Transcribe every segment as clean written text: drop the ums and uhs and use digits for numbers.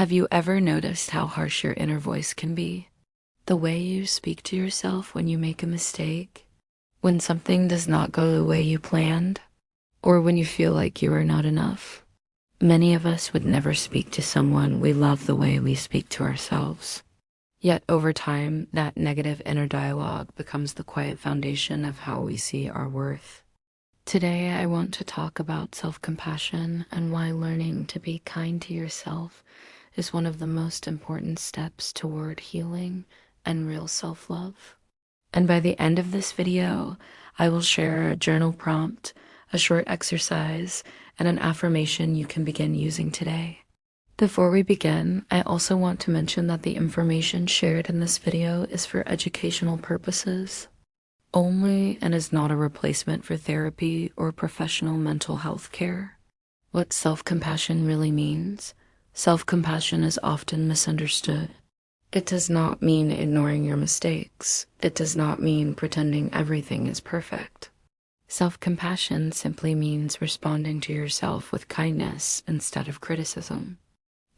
Have you ever noticed how harsh your inner voice can be? The way you speak to yourself when you make a mistake, when something does not go the way you planned, or when you feel like you are not enough. Many of us would never speak to someone we love the way we speak to ourselves. Yet over time, that negative inner dialogue becomes the quiet foundation of how we see our worth. Today, I want to talk about self-compassion and why learning to be kind to yourself is one of the most important steps toward healing and real self-love. And by the end of this video, I will share a journal prompt, a short exercise, and an affirmation you can begin using today. Before we begin, I also want to mention that the information shared in this video is for educational purposes only and is not a replacement for therapy or professional mental health care. What self-compassion really means? Self-compassion is often misunderstood. It does not mean ignoring your mistakes. It does not mean pretending everything is perfect. Self-compassion simply means responding to yourself with kindness instead of criticism.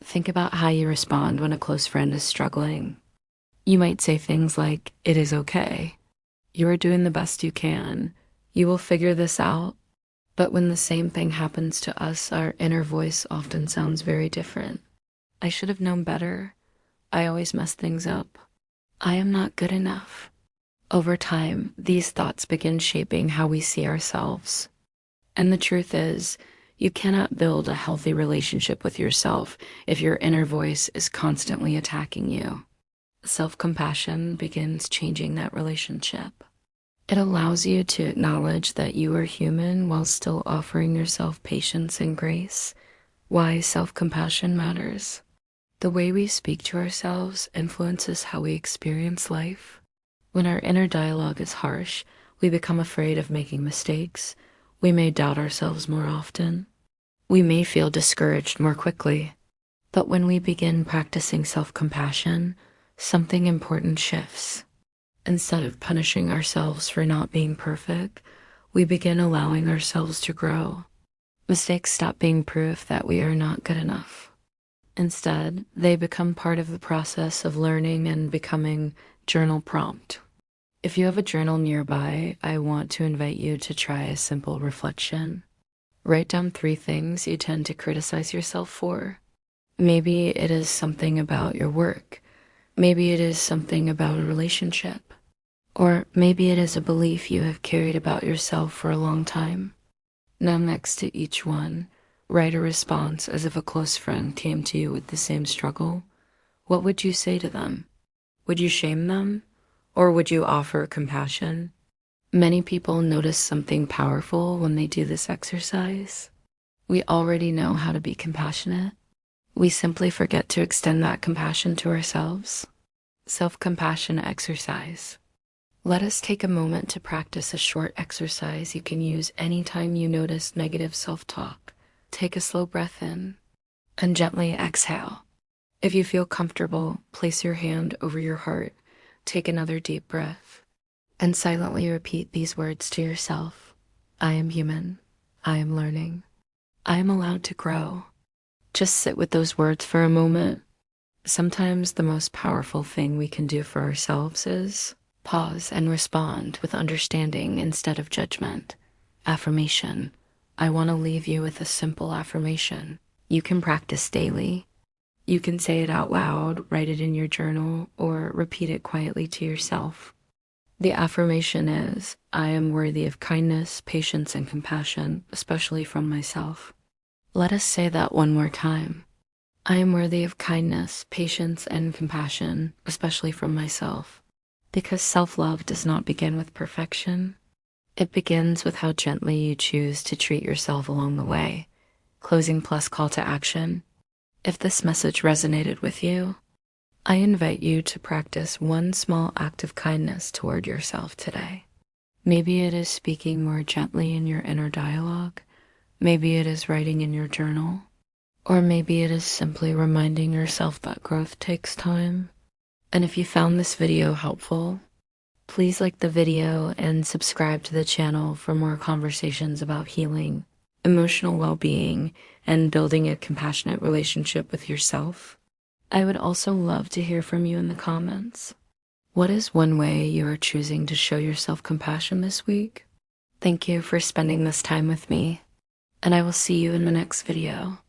Think about how you respond when a close friend is struggling. You might say things like, "It is okay. You are doing the best you can. You will figure this out." But when the same thing happens to us, our inner voice often sounds very different. "I should have known better. I always mess things up. I am not good enough." Over time, these thoughts begin shaping how we see ourselves. And the truth is, you cannot build a healthy relationship with yourself if your inner voice is constantly attacking you. Self-compassion begins changing that relationship. It allows you to acknowledge that you are human while still offering yourself patience and grace. Why self-compassion matters. The way we speak to ourselves influences how we experience life. When our inner dialogue is harsh, we become afraid of making mistakes. We may doubt ourselves more often. We may feel discouraged more quickly. But when we begin practicing self-compassion, something important shifts. Instead of punishing ourselves for not being perfect, we begin allowing ourselves to grow. Mistakes stop being proof that we are not good enough. Instead, they become part of the process of learning and becoming. Journal prompt. If you have a journal nearby, I want to invite you to try a simple reflection. Write down 3 things you tend to criticize yourself for. Maybe it is something about your work. Maybe it is something about a relationship. Or maybe it is a belief you have carried about yourself for a long time. Now, next to each one, write a response as if a close friend came to you with the same struggle. What would you say to them? Would you shame them? Or would you offer compassion? Many people notice something powerful when they do this exercise. We already know how to be compassionate. We simply forget to extend that compassion to ourselves. Self-compassion exercise. Let us take a moment to practice a short exercise you can use anytime you notice negative self-talk. Take a slow breath in and gently exhale. If you feel comfortable, place your hand over your heart. Take another deep breath and silently repeat these words to yourself. I am human. I am learning. I am allowed to grow. Just sit with those words for a moment. Sometimes the most powerful thing we can do for ourselves is pause and respond with understanding instead of judgment. Affirmation. I want to leave you with a simple affirmation you can practice daily. You can say it out loud, write it in your journal, or repeat it quietly to yourself. The affirmation is, I am worthy of kindness, patience, and compassion, especially from myself. Let us say that one more time. I am worthy of kindness, patience, and compassion, especially from myself. Because self-love does not begin with perfection. It begins with how gently you choose to treat yourself along the way. Closing plus call to action. If this message resonated with you, I invite you to practice one small act of kindness toward yourself today. Maybe it is speaking more gently in your inner dialogue. Maybe it is writing in your journal. Or maybe it is simply reminding yourself that growth takes time. And if you found this video helpful, please like the video and subscribe to the channel for more conversations about healing, emotional well-being, and building a compassionate relationship with yourself. I would also love to hear from you in the comments. What is one way you are choosing to show yourself compassion this week? Thank you for spending this time with me, and I will see you in the next video.